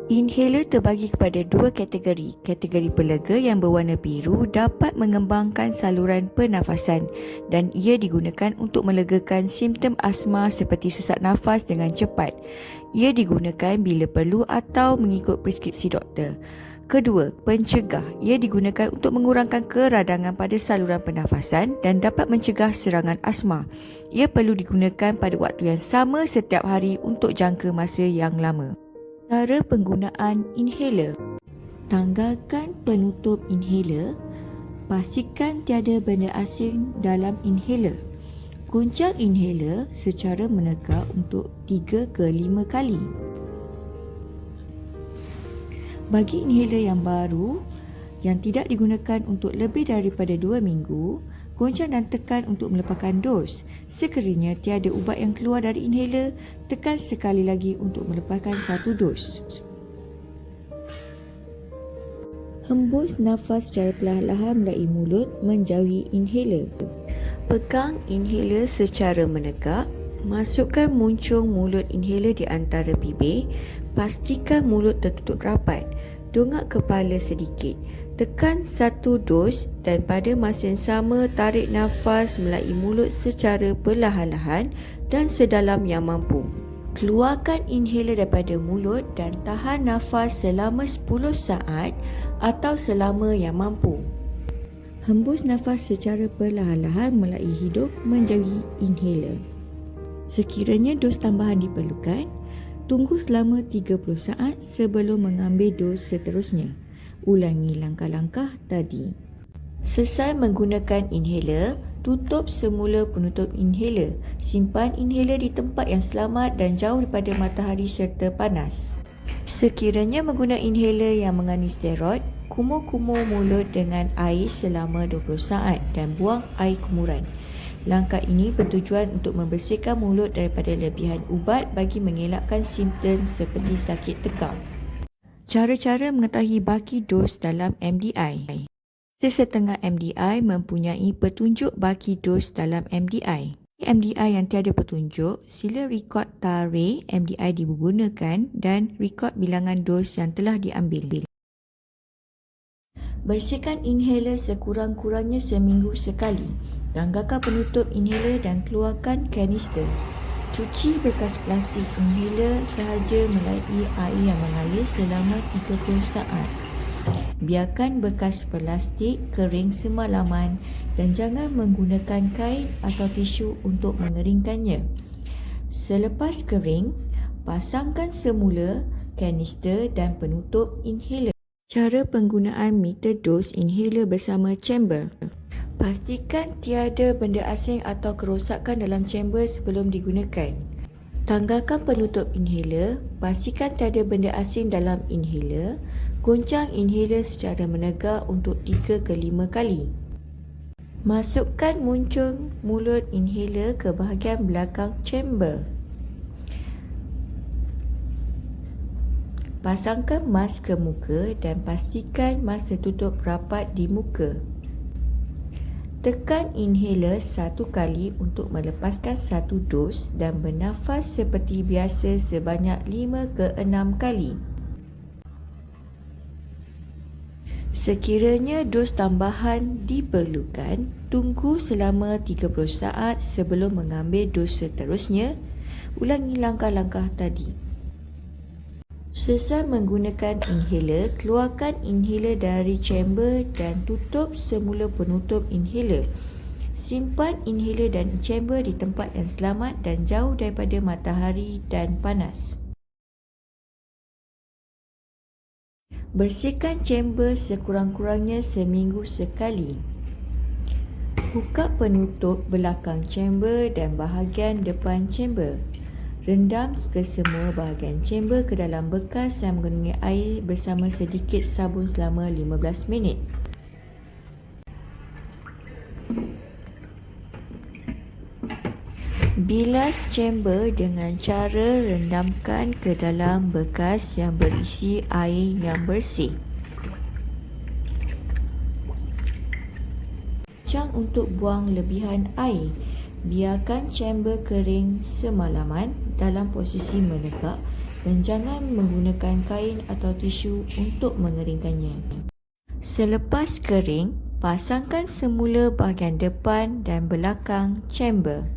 Inhaler terbagi kepada dua kategori. Kategori pelega yang berwarna biru dapat mengembangkan saluran pernafasan dan ia digunakan untuk melegakan simptom asma seperti sesak nafas dengan cepat. Ia digunakan bila perlu atau mengikut preskripsi doktor. Kedua, pencegah. Ia digunakan untuk mengurangkan keradangan pada saluran pernafasan dan dapat mencegah serangan asma. Ia perlu digunakan pada waktu yang sama setiap hari untuk jangka masa yang lama. Cara penggunaan inhaler. Tanggalkan penutup inhaler. Pastikan tiada benda asing dalam inhaler. Goncang inhaler secara menegak untuk 3 ke 5 kali. Bagi inhaler yang baru yang tidak digunakan untuk lebih daripada 2 minggu, goncang dan tekan untuk melepaskan dos. Sekiranya tiada ubat yang keluar dari inhaler, tekan sekali lagi untuk melepaskan satu dos. Hembus nafas secara perlahan-lahan melalui mulut menjauhi inhaler. Pegang inhaler secara menegak. Masukkan muncung mulut inhaler di antara bibir. Pastikan mulut tertutup rapat. Dongak kepala sedikit. Tekan satu dos dan pada masa yang sama tarik nafas melalui mulut secara perlahan-lahan dan sedalam yang mampu. Keluarkan inhaler daripada mulut dan tahan nafas selama 10 saat atau selama yang mampu. Hembus nafas secara perlahan-lahan melalui hidung menjauhi inhaler. Sekiranya dos tambahan diperlukan, tunggu selama 30 saat sebelum mengambil dos seterusnya. Ulangi langkah-langkah tadi. Selesai menggunakan inhaler, tutup semula penutup inhaler. Simpan inhaler di tempat yang selamat dan jauh daripada matahari serta panas. Sekiranya menggunakan inhaler yang mengandung steroid, kumur-kumur mulut dengan air selama 20 saat dan buang air kumuran. Langkah ini bertujuan untuk membersihkan mulut daripada lebihan ubat bagi mengelakkan simptom seperti sakit tekak. Cara-cara mengetahui baki dos dalam MDI. Sesetengah MDI mempunyai petunjuk baki dos dalam MDI. MDI yang tiada petunjuk, sila rekod tarikh MDI digunakan dan rekod bilangan dos yang telah diambil. Bersihkan inhaler sekurang-kurangnya seminggu sekali. Tanggalkan penutup inhaler dan keluarkan kanister. Cuci bekas plastik inhaler sahaja melalui air yang mengalir selama 30 saat. Biarkan bekas plastik kering semalaman dan jangan menggunakan kain atau tisu untuk mengeringkannya. Selepas kering, pasangkan semula kanister dan penutup inhaler. Cara penggunaan meter dos inhaler bersama chamber. Pastikan tiada benda asing atau kerosakan dalam chamber sebelum digunakan. Tanggalkan penutup inhaler, pastikan tiada benda asing dalam inhaler. Goncang inhaler secara menegak untuk 3 ke 5 kali. Masukkan muncung mulut inhaler ke bahagian belakang chamber. Pasangkan mask ke muka dan pastikan mask tertutup rapat di muka. Tekan inhaler satu kali untuk melepaskan satu dos dan bernafas seperti biasa sebanyak 5 ke 6 kali. Sekiranya dos tambahan diperlukan, tunggu selama 30 saat sebelum mengambil dos seterusnya. Ulangi langkah-langkah tadi. Selesai menggunakan inhaler, keluarkan inhaler dari chamber dan tutup semula penutup inhaler. Simpan inhaler dan chamber di tempat yang selamat dan jauh daripada matahari dan panas. Bersihkan chamber sekurang-kurangnya seminggu sekali. Buka penutup belakang chamber dan bahagian depan chamber. Rendam kesemua bahagian chamber ke dalam bekas yang mengandungi air bersama sedikit sabun selama 15 minit. Bilas chamber dengan cara rendamkan ke dalam bekas yang berisi air yang bersih. Jangan untuk buang lebihan air. Biarkan chamber kering semalaman dalam posisi menegak dan jangan menggunakan kain atau tisu untuk mengeringkannya. Selepas kering, pasangkan semula bahagian depan dan belakang chamber.